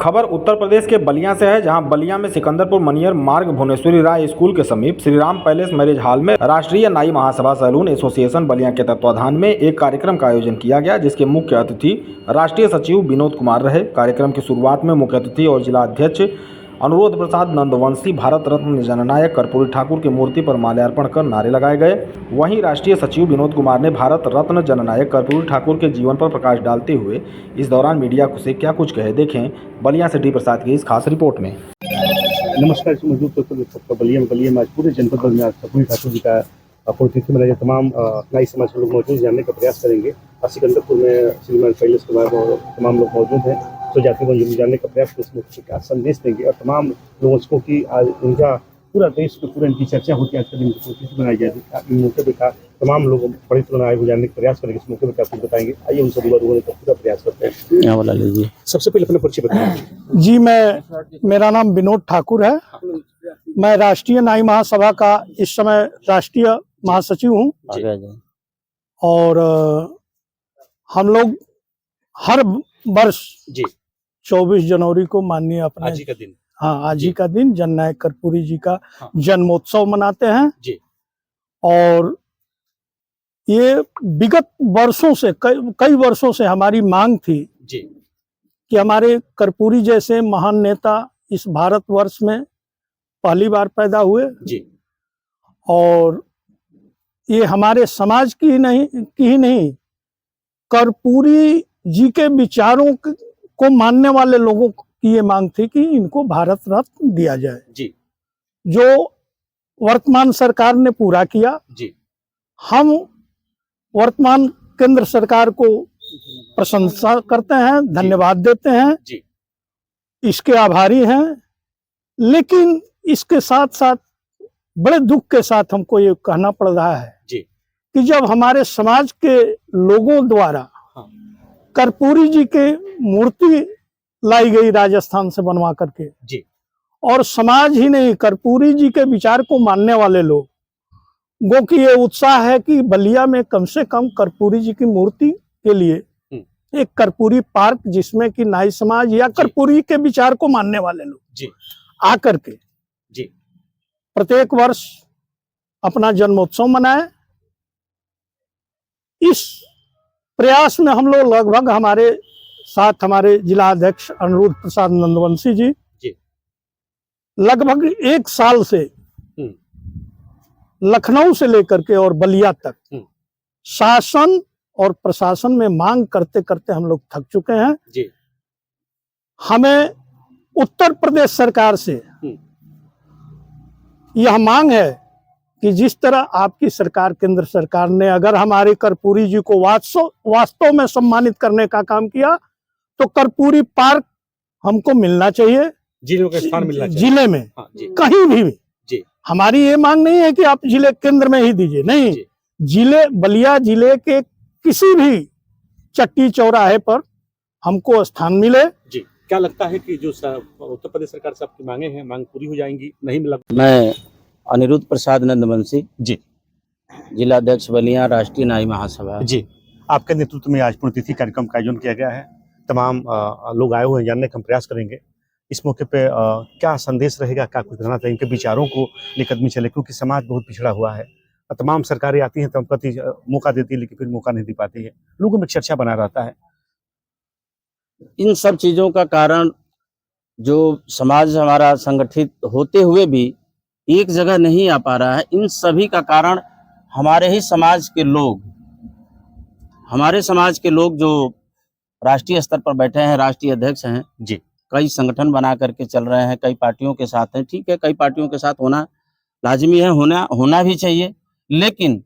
खबर उत्तर प्रदेश के बलिया से है, जहां बलिया में सिकंदरपुर मनियर मार्ग भुवनेश्वरी राय स्कूल के समीप श्रीराम पैलेस मैरिज हॉल में राष्ट्रीय नाई महासभा सैलून एसोसिएशन बलिया के तत्वाधान में एक कार्यक्रम का आयोजन किया गया, जिसके मुख्य अतिथि राष्ट्रीय सचिव विनोद कुमार रहे। कार्यक्रम की शुरुआत में मुख्य अतिथि और जिला अध्यक्ष अनुरोध प्रसाद नंदवंशी भारत रत्न जननायक कर्पूरी ठाकुर की मूर्ति पर माल्यार्पण कर नारे लगाए गए। वहीं राष्ट्रीय सचिव विनोद कुमार ने भारत रत्न जननायक कर्पूरी ठाकुर के जीवन पर प्रकाश डालते हुए इस दौरान मीडिया से क्या कुछ कहे, देखें बलिया से डी प्रसाद की इस खास रिपोर्ट में। नमस्कार, मौजूद बलिया में आज पूरे जनपद में आज कर्पूरी ठाकुर जी का पुण्यतिथि मनाया। तमाम नाई समाज के लोग मौजूद जानने का प्रयास करेंगे। सिकंदरपुर में श्रीमान पैलेस के बाद तमाम लोग मौजूद हैं, तो जाति को जानने का प्रयास इसमें क्या संदेश देंगे और तमाम लोगों को कि आज उनका पूरा देश में पूरा इनकी चर्चा होती है। आज के दिन पुण्यतिथि मनाई जाती है। मौके पर तमाम लोग बड़ी तरह आए जानने का प्रयास करेंगे। इस मौके पर क्या कुछ बताएंगे, आइए उन सभी लोगों का पूरा प्रयास करते हैं। सबसे पहले अपना परिचय बताएं। जी, मेरा नाम विनोद ठाकुर है। मैं राष्ट्रीय नाई महासभा का इस समय राष्ट्रीय महासचिव हूँ और हम लोग हर वर्ष 24 जनवरी को माननीय अपने आज ही का दिन, आज ही का दिन जननायक कर्पूरी जी का जन्मोत्सव मनाते हैं जी। और ये विगत वर्षों से कई वर्षों से हमारी मांग थी जी कि हमारे कर्पूरी जैसे महान नेता इस भारतवर्ष में पहली बार पैदा हुए जी। और ये हमारे समाज की ही नहीं कर्पूरी जी के विचारों को मानने वाले लोगों की ये मांग थी कि इनको भारत रत्न दिया जाए जी, जो वर्तमान सरकार ने पूरा किया जी। हम वर्तमान केंद्र सरकार को प्रशंसा करते हैं, धन्यवाद देते हैं जी। इसके आभारी हैं। लेकिन इसके साथ साथ बड़े दुख के साथ हमको ये कहना पड़ रहा है जी कि जब हमारे समाज के लोगों द्वारा कर्पूरी जी के मूर्ति लाई गई राजस्थान से बनवा करके जी, और समाज ही नहीं कर्पूरी जी के विचार को मानने वाले लोगों की ये उत्साह है कि बलिया में कम से कम कर्पूरी जी की मूर्ति के लिए एक कर्पूरी पार्क, जिसमें कि नाई समाज या कर्पूरी के विचार को मानने वाले लोग आकर के जी प्रत्येक वर्ष अपना जन्मोत्सव मनाए। इस प्रयास में हम लोग लगभग हमारे साथ हमारे जिला अध्यक्ष अनुरोध प्रसाद नंदवंशी जी लगभग 1 साल से लखनऊ से लेकर के और बलिया तक शासन और प्रशासन में मांग करते करते हम लोग थक चुके हैं जी। हमें उत्तर प्रदेश सरकार से यह मांग है कि जिस तरह आपकी सरकार केंद्र सरकार ने अगर हमारे कर्पूरी जी को वास्तव में सम्मानित करने का काम किया तो कर्पूरी पार्क हमको मिलना चाहिए, जिले का स्थान मिलना चाहिए, जिले में कहीं भी जी। हमारी ये मांग नहीं है कि आप जिले केंद्र में ही दीजिए, नहीं, जिले बलिया जिले के किसी भी चट्टी चौराहे पर हमको स्थान मिले जी। क्या लगता है कि जो उत्तर प्रदेश सरकार से आपकी मांगे हैं, मांग पूरी हो जाएंगी? नहीं मिला। मैं अनिरुद्ध प्रसाद नंदवंशी जी, जिला अध्यक्ष बलिया राष्ट्रीय नाई महासभा जी। आपके नेतृत्व में आज पुण्यतिथि कार्यक्रम का आयोजन किया गया है। तमाम लोग आए हुए हैं, जानने का प्रयास करेंगे। इस मौके पे क्या संदेश रहेगा, क्या कुछ कहना चाहिए, इनके विचारों को लेकर कदमी चले, क्योंकि समाज बहुत पिछड़ा हुआ है। तमाम सरकारें आती हैं तो प्रति मौका देती है, लेकिन फिर मौका नहीं दे पाती है, लोगों में चर्चा बना रहता है। इन सब चीजों का कारण जो समाज हमारा संगठित होते हुए भी एक जगह नहीं आ पा रहा है, इन सभी का कारण हमारे ही समाज के लोग, हमारे समाज के लोग जो राष्ट्रीय स्तर पर बैठे हैं, राष्ट्रीय अध्यक्ष हैं जी, कई संगठन बना करके चल रहे हैं, कई पार्टियों के साथ हैं। ठीक है, कई पार्टियों के साथ होना लाजमी है, होना भी चाहिए। लेकिन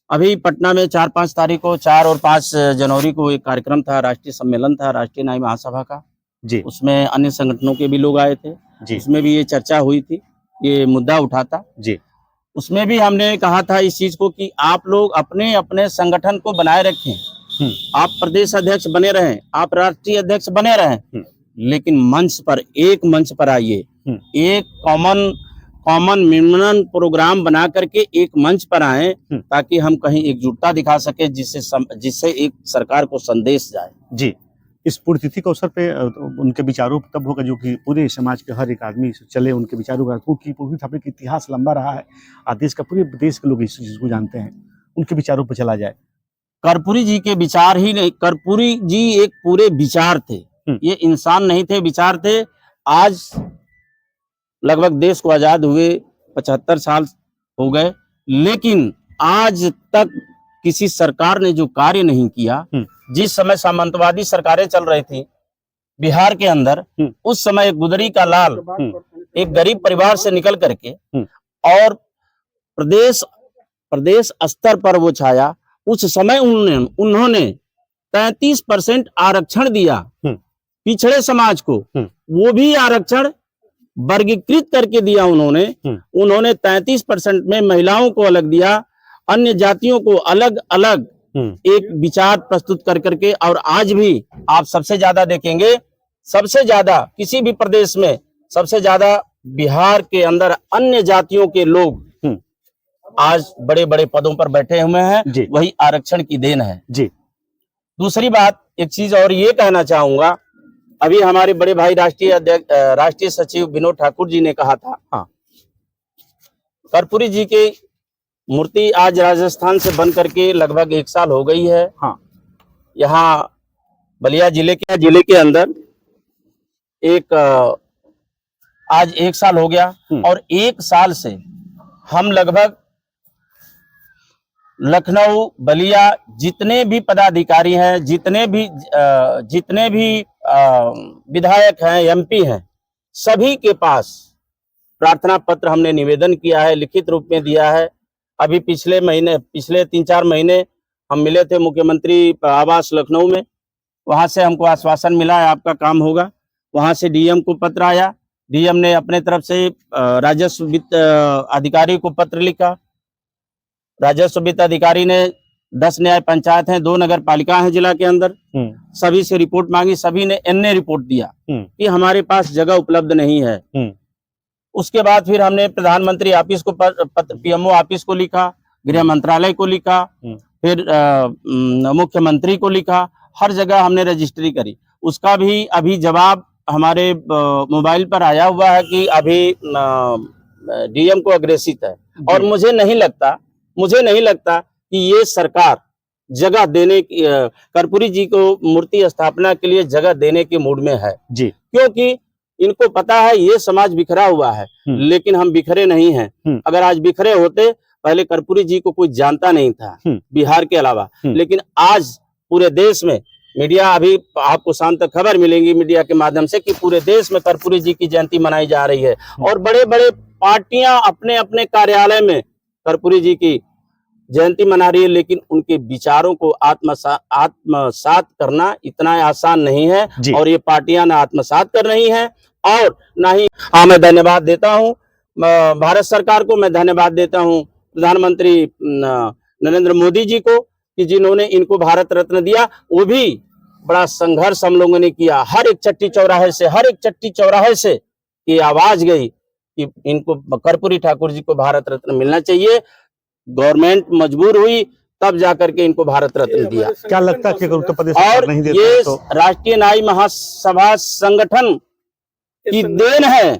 अभी पटना में 4-5 तारीख को 4 और 5 जनवरी को एक कार्यक्रम था, राष्ट्रीय सम्मेलन था राष्ट्रीय नाई महासभा का जी। उसमें अन्य संगठनों के भी लोग आए थे जी। उसमें भी ये चर्चा हुई थी, ये मुद्दा उठा था जी। उसमें भी हमने कहा था इस चीज को कि आप लोग अपने अपने संगठन को बनाए रखें। आप प्रदेश अध्यक्ष बने रहें, आप राष्ट्रीय अध्यक्ष बने रहें, लेकिन मंच पर, एक मंच पर आइए, एक कॉमन मिनिमम प्रोग्राम बना करके एक मंच पर आए, ताकि हम कहीं एकजुटता दिखा सके, जिससे एक सरकार को संदेश जाए जी। इस पुण्यतिथि के अवसर पे उनके विचारों पर तब होगा जो कि पूरे समाज के हर एक आदमी चले उनके विचारों का, क्योंकि पूर्वी ठाकुर का इतिहास लंबा रहा है। देश का पूरे देश के लोग इस चीज को जानते हैं, उनके विचारों पर चला जाए। कर्पूरी जी के विचार ही नहीं, कर्पूरी जी एक पूरे विचार थे, ये इंसान नहीं थे, विचार थे। आज लगभग देश को आजाद हुए 75 साल हो गए, लेकिन आज तक किसी सरकार ने जो कार्य नहीं किया, जिस समय सामंतवादी सरकारें चल रही थी बिहार के अंदर, उस समय एक गुदरी का लाल एक गरीब परिवार से निकल करके और प्रदेश स्तर पर वो छाया। उस समय उन्होंने 33% आरक्षण दिया पिछड़े समाज को, वो भी आरक्षण वर्गीकृत करके दिया उन्होंने 33% में महिलाओं को अलग दिया, अन्य जातियों को अलग अलग एक विचार प्रस्तुत कर करके। और आज भी आप सबसे ज्यादा देखेंगे, सबसे ज्यादा किसी भी प्रदेश में सबसे ज्यादा बिहार के अंदर अन्य जातियों के लोग आज बड़े बड़े पदों पर बैठे हुए हैं, वही आरक्षण की देन है जी। दूसरी बात, एक चीज और ये कहना चाहूंगा, अभी हमारे बड़े भाई राष्ट्रीय सचिव विनोद ठाकुर जी ने कहा था, कर्पूरी जी की मूर्ति आज राजस्थान से बन करके लगभग 1 साल हो गई है। यहाँ बलिया जिले के अंदर आज 1 साल हो गया, और 1 साल से हम लगभग लखनऊ बलिया जितने भी पदाधिकारी हैं, जितने भी विधायक हैं, एमपी हैं, सभी के पास प्रार्थना पत्र हमने निवेदन किया है, लिखित रूप में दिया है। अभी पिछले 3-4 महीने हम मिले थे मुख्यमंत्री आवास लखनऊ में, वहां से हमको आश्वासन मिला है आपका काम होगा। वहां से डीएम को पत्र आया, डीएम ने अपने तरफ से राजस्व वित्त अधिकारी को पत्र लिखा, राजस्व वित्त अधिकारी ने 10 न्याय पंचायत हैं, 2 नगर पालिका हैं जिला के अंदर, सभी से रिपोर्ट मांगी, सभी ने एनए रिपोर्ट दिया कि हमारे पास जगह उपलब्ध नहीं है। उसके बाद फिर हमने प्रधानमंत्री ऑफिस को पत्र, पीएमओ ऑफिस को लिखा, गृह मंत्रालय को लिखा, फिर मुख्यमंत्री को लिखा, हर जगह हमने रजिस्ट्री करी। उसका भी अभी जवाब हमारे मोबाइल पर आया हुआ है कि अभी डीएम को अग्रेसित है। और मुझे नहीं लगता कि ये सरकार जगह देने की, कर्पूरी जी को मूर्ति स्थापना के लिए जगह देने के मूड में है जी, क्योंकि इनको पता है ये समाज बिखरा हुआ है, लेकिन हम बिखरे नहीं हैं। अगर आज बिखरे होते, पहले कर्पूरी जी को कोई जानता नहीं था बिहार के अलावा, लेकिन आज पूरे देश में मीडिया, अभी आपको शाम तक खबर मिलेगी मीडिया के माध्यम से कि पूरे देश में कर्पूरी जी की जयंती मनाई जा रही है, और बड़े बड़े पार्टियां अपने अपने कार्यालय में कर्पूरी जी की जयंती मना रही है। लेकिन उनके विचारों को आत्मसात करना इतना आसान नहीं है, और ये पार्टियां ना आत्मसात कर रही हैं और ना ही। मैं धन्यवाद देता हूं भारत सरकार को, मैं धन्यवाद देता हूं प्रधानमंत्री नरेंद्र मोदी जी को कि जिन्होंने इनको भारत रत्न दिया। वो भी बड़ा संघर्ष हम लोगों ने किया, हर एक चट्टी चौराहे से ये आवाज गई कि इनको, कर्पूरी ठाकुर जी को भारत रत्न मिलना चाहिए। गवर्नमेंट मजबूर हुई, तब जाकर के इनको भारत रत्न दिया। क्या लगता है कि अगर उत्तर प्रदेश और नहीं देता ये तो राष्ट्रीय न्याय महासभा संगठन की देन है,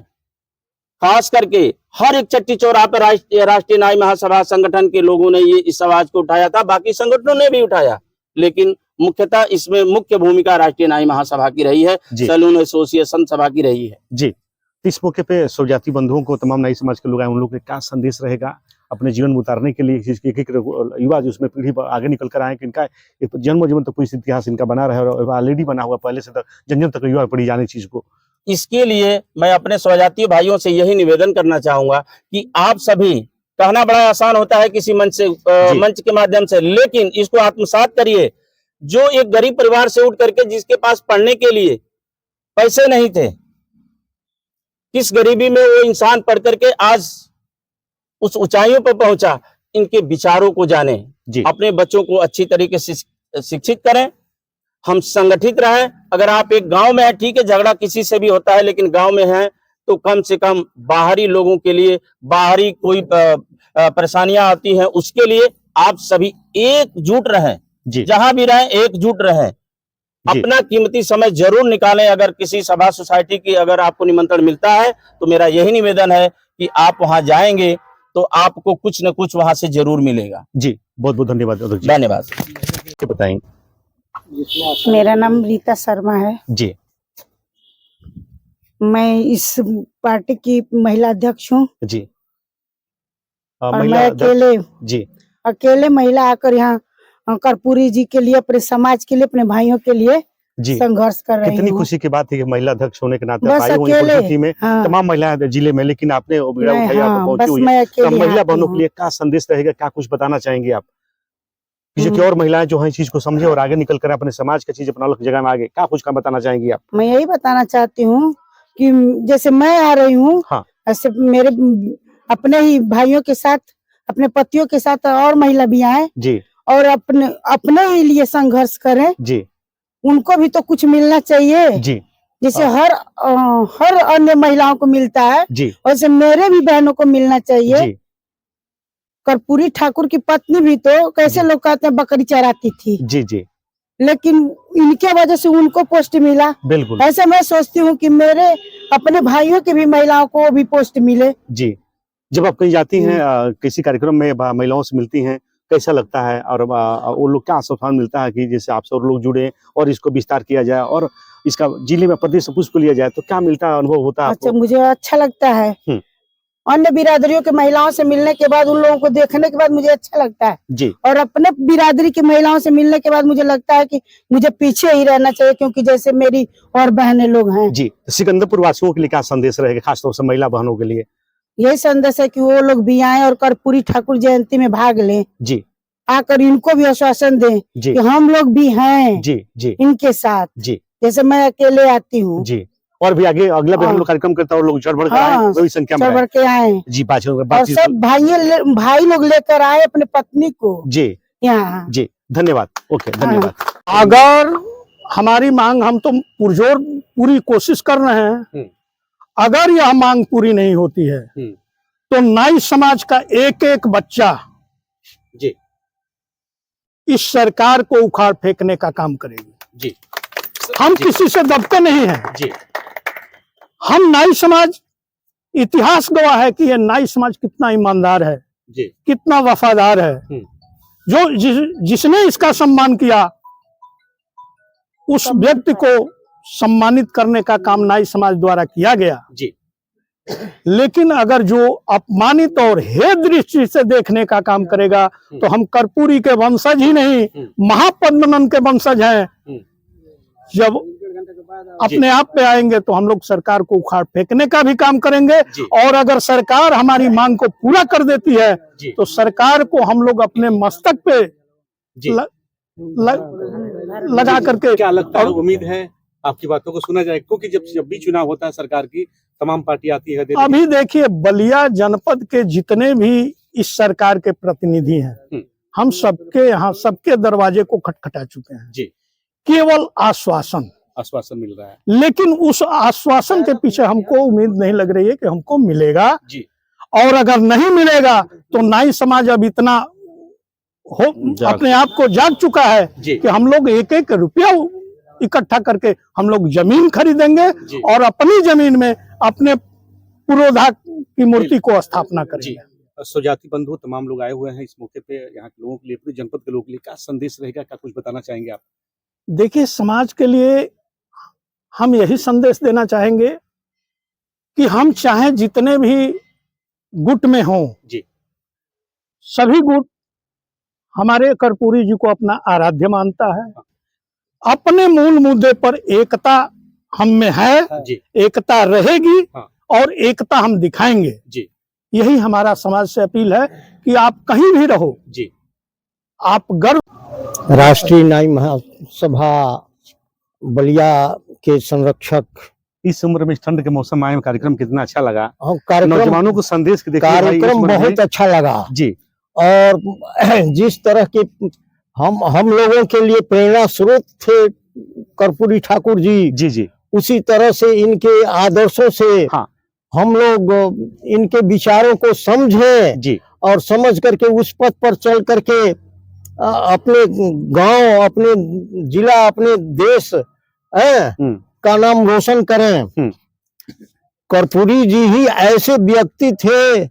खास करके हर एक चट्टी चौराहे पर राष्ट्रीय न्याय महासभा संगठन के लोगों ने ये इस आवाज को उठाया था, बाकी संगठनों ने भी उठाया, लेकिन मुख्यतः इसमें मुख्य भूमिका राष्ट्रीय न्याय महासभा की रही है, सैलून एसोसिएशन सभा की रही है जी। इस मौके पे स्वजाति बंधुओं को, तमाम नाई समाज के लोग आए, उन लोगों के क्या संदेश रहेगा अपने जीवन में उतारने के लिए? एक युवा जो उसमें पीढ़ी पर आगे निकल कर आए कि इनका जन्म तक कोई इतिहास इनका बना रहे, और ऑलरेडी बना हुआ पहले से तक जन तक युवा पड़ी जाने चीज को। इसके लिए मैं अपने स्वजातीय भाइयों से यही निवेदन करना चाहूंगा कि आप सभी, कहना बड़ा आसान होता है किसी मंच के माध्यम से, लेकिन इसको आत्मसात करिए। जो एक गरीब परिवार से उठ करके, जिसके पास पढ़ने के लिए पैसे नहीं थे, किस गरीबी में वो इंसान पढ़ करके आज उस ऊंचाइयों पर पहुंचा, इनके विचारों को जाने, अपने बच्चों को अच्छी तरीके से शिक्षित करें, हम संगठित रहें। अगर आप एक गांव में है, ठीक है, झगड़ा किसी से भी होता है, लेकिन गांव में है तो कम से कम बाहरी लोगों के लिए, बाहरी कोई परेशानियां आती हैं, उसके लिए आप सभी एकजुट रहें, जहां भी रहें एकजुट रहें। अपना कीमती समय जरूर निकालें। अगर किसी सभा सोसाइटी की अगर आपको निमंत्रण मिलता है तो मेरा यही निवेदन है कि आप वहां जाएंगे तो आपको कुछ न कुछ वहां से जरूर मिलेगा। जी, बहुत बहुत धन्यवाद अध्यक्ष जी। धन्यवाद। बताएं। मेरा नाम रीता शर्मा है। जी, मैं इस पार्टी की महिला अध्यक्ष हूँ जी। और महिला मैं जी, अकेले महिला आकर यहाँ कर्पूरी जी के लिए, अपने समाज के लिए, अपने भाइयों के लिए जी। संघर्ष कर रही कितनी हूँ। खुशी की बात है कि महिला अध्यक्ष होने के नाते बस आई हुई अकेले, परिस्थिति में हाँ। तमाम महिलाएं जिले में, लेकिन आपने बीड़ा मैं, उठाया, हाँ, पहुंची बस हुई मैं है। तो अकेले महिला आती बहनों के हूँ। लिए क्या संदेश रहेगा, क्या कुछ बताना चाहेंगे आप, कि और महिलाएं जो है इस चीज को समझे और आगे निकल कर अपने समाज की चीज अपना जगह में आगे, क्या कुछ का बताना चाहेंगी आप? मैं यही बताना चाहती हूँ कि जैसे मैं आ रही हूँ, हाँ। ऐसे मेरे अपने ही भाइयों के साथ, अपने पतियों के साथ और महिला भी आए जी, और अपने ही लिए संघर्ष करें। जी, उनको भी तो कुछ मिलना चाहिए, जी, जैसे हर अन्य महिलाओं को मिलता है, जी, वैसे मेरे भी बहनों को मिलना चाहिए। जी, कर्पूरी ठाकुर की पत्नी भी तो कैसे लोग कहते हैं बकरी चराती थी, जी, जी, लेकिन इनके वजह से उनको पोस्ट मिला। बिल्कुल। ऐसे मैं सोचती हूँ कि मेरे अपने भाइयों के भी महिलाओं को भी पोस्ट मिले। जी, जब आप कहीं जाती हैं किसी कार्यक्रम में महिलाओं से मिलती हैं, कैसा लगता है और वो लोग क्या आश्वासन मिलता है कि जैसे आपसे और लोग जुड़े और इसको विस्तार किया जाए और इसका जिले में प्रदेश पुष्प लिया जाए, तो क्या मिलता है, अनुभव होता है अच्छा, आपको? मुझे अच्छा लगता है। अन्य बिरादरियों के महिलाओं से मिलने के बाद, उन लोगों को देखने के बाद मुझे अच्छा लगता है जी, और अपने बिरादरी की महिलाओं से मिलने के बाद मुझे लगता है कि मुझे पीछे ही रहना चाहिए, क्योंकि जैसे मेरी और बहनें लोग हैं। जी। सिकंदरपुर वासियों के लिए क्या संदेश रहेगा, खासतौर से महिला बहनों के लिए? यही संदेश है कि वो लोग भी आए और कर्पूरी ठाकुर जयंती में भाग लें। जी, आकर इनको भी आश्वासन दें जी, कि हम लोग भी हैं जी, जी, इनके साथ, जी, जैसे मैं अकेले आती हूँ। जी। और भी आगे अगला भी हम लोग कार्यक्रम करता है और लोग चढ़ बढ़ कर आए, बड़ी संख्या में बढ़ आए। के आए जी, और बातचीत सब भाई लोग लेकर आए अपने पत्नी को जी, यहाँ। जी, धन्यवाद। ओके, धन्यवाद। अगर हमारी मांग, हम तो पुरजोर पूरी कोशिश कर रहे हैं, अगर यह मांग पूरी नहीं होती है तो नाई समाज का एक एक बच्चा जी, इस सरकार को उखाड़ फेंकने का काम करेगी। जी, हम किसी से दबते नहीं हैं। जी, हम नाई समाज, इतिहास गवाह है कि यह नाई समाज कितना ईमानदार है, जी, कितना वफादार है। जो जिसने इसका सम्मान किया, उस व्यक्ति को सम्मानित करने का काम नाई समाज द्वारा किया गया। जी, लेकिन अगर जो अपमानित और हे दृष्टि से देखने का काम करेगा, तो हम कर्पूरी के वंशज ही नहीं, महापद्मनंद के वंशज हैं। जब अपने आप पे आएंगे तो हम लोग सरकार को उखाड़ फेंकने का भी काम करेंगे। और अगर सरकार हमारी मांग को पूरा कर देती है तो सरकार को हम लोग अपने मस्तक पे लगा करके, क्या लगता है, उम्मीद है आपकी बातों को सुना जाए, क्योंकि जब भी चुनाव होता है सरकार की तमाम पार्टी आती है। अभी देखिए, बलिया जनपद के जितने भी इस सरकार के प्रतिनिधि हैं, हम सबके यहाँ सबके दरवाजे को खटखटा चुके हैं जी, केवल आश्वासन मिल रहा है, लेकिन उस आश्वासन के पीछे हमको उम्मीद नहीं लग रही है कि हमको मिलेगा जी। और अगर नहीं मिलेगा तो नाई समाज अब इतना अपने आप को जाग चुका है कि हम लोग एक एक रुपया इकट्ठा करके हम लोग जमीन खरीदेंगे और अपनी जमीन में अपने पुरोधा की मूर्ति को स्थापना करेंगे। स्वजाति बंधु तमाम लोग आए हुए हैं इस मौके पे, यहाँ के लोगों के लिए, पूरे जनपद के लोगों के लिए क्या संदेश रहेगा, क्या कुछ बताना चाहेंगे आप? देखिए, समाज के लिए हम यही संदेश देना चाहेंगे कि हम चाहे जितने भी गुट में हों जी, सभी गुट हमारे कर्पूरी जी को अपना आराध्य मानता है। अपने मूल मुद्दे पर एकता हम में है, एकता रहेगी और एकता हम दिखाएंगे जी। यही हमारा समाज से अपील है कि आप कहीं भी रहो जी, आप गर्व। राष्ट्रीय नाई महासभा बलिया के संरक्षक, इस उम्र में ठंड के मौसम आए, कार्यक्रम कितना अच्छा लगा, कार्यक्रम नौजवानों को संदेश कार्यक्रम बहुत अच्छा लगा जी। और जिस तरह के हम लोगों के लिए प्रेरणा स्रोत थे कर्पूरी ठाकुर जी, जी, जी, उसी तरह से इनके आदर्शों से हम लोग इनके विचारों को समझें जी, और समझ करके उस पथ पर चल करके अपने गांव, अपने जिला, अपने देश का नाम रोशन करें। कर्पूरी जी ही ऐसे व्यक्ति थे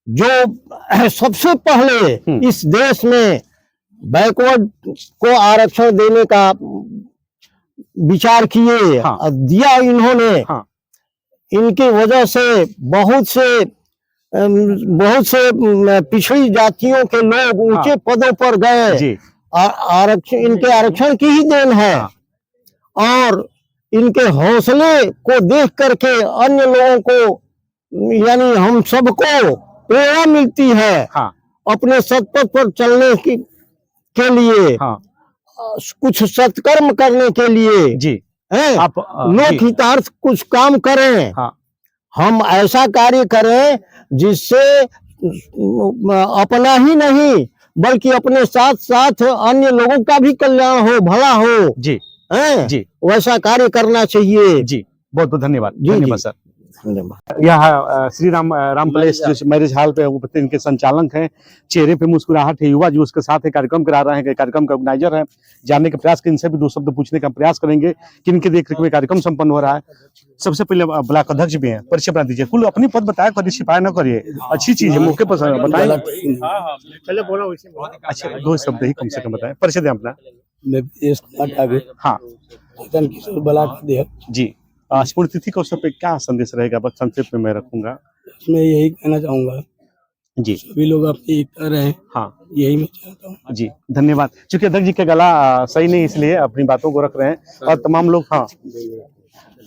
जो सबसे पहले इस देश में बैकवर्ड को आरक्षण देने का विचार किए। हाँ। दिया इन्होंने। हाँ। इनकी वजह से बहुत से पिछड़ी जातियों के लोग ऊंचे पदों पर गए। जी। आरक्षण इनके आरक्षण की ही देन है। हाँ। और इनके हौसले को देख करके अन्य लोगों को, यानी हम सबको प्रेरणा मिलती है। हाँ। अपने सतपथ पर चलने के लिए। हाँ। कुछ सत्कर्म करने के लिए। जी। हैं, आप लोक हितार्थ कुछ काम करें। हाँ। हम ऐसा कार्य करें जिससे अपना ही नहीं बल्कि अपने साथ साथ अन्य लोगों का भी कल्याण हो, भला हो। जी। हैं, जी। वैसा कार्य करना चाहिए। जी, बहुत बहुत धन्यवाद। जी, धन्यवाद जी। सर। धन्यवाद। यह श्री राम पैलेस जो मैरिज हॉल पे इनके संचालक हैं। चेहरे पे मुस्कुराहट है, युवा जो उसके साथ कार्यक्रम करा रहे हैं, कार्यक्रम का ऑर्गेनाइजर है। जानने का प्रयास इनसे भी दो शब्द पूछने का प्रयास करेंगे कि इनके देखरेख में कार्यक्रम संपन्न हो रहा है। सबसे पहले ब्लॉक अध्यक्ष भी हैं, परिचय बता दीजिए। कुल अपनी पद बताया करिए, छिपाया न करिए, अच्छी चीज है, मौके पर बताएं। अच्छा, दो शब्द ही कम से कम बताएं, परिचय दें अपना। हाँ जी। स्मृति तिथि के अवसर पे क्या संदेश रहेगा, बस संक्षेप में मैं रखूंगा। मैं यही कहना चाहूंगा जी। सभी लोग अपनी एकता रहे। हाँ, यही मैं चाहता हूँ। जी धन्यवाद। चूंकि अध्यक्ष जी का गला सही नहीं, इसलिए अपनी बातों को रख रहे हैं और तमाम लोग हाँ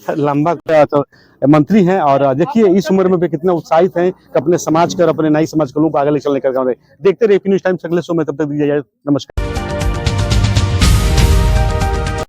लंबा तो मंत्री हैं और देखिए इस उम्र में भी कितना उत्साहित हैं कि अपने समाज का और अपने नई समाज के लोगों को आगे ले चलने का काम। देखते रहिए न्यूज़ टाइम्स अगले शो में, तब तक दीजिए नमस्कार।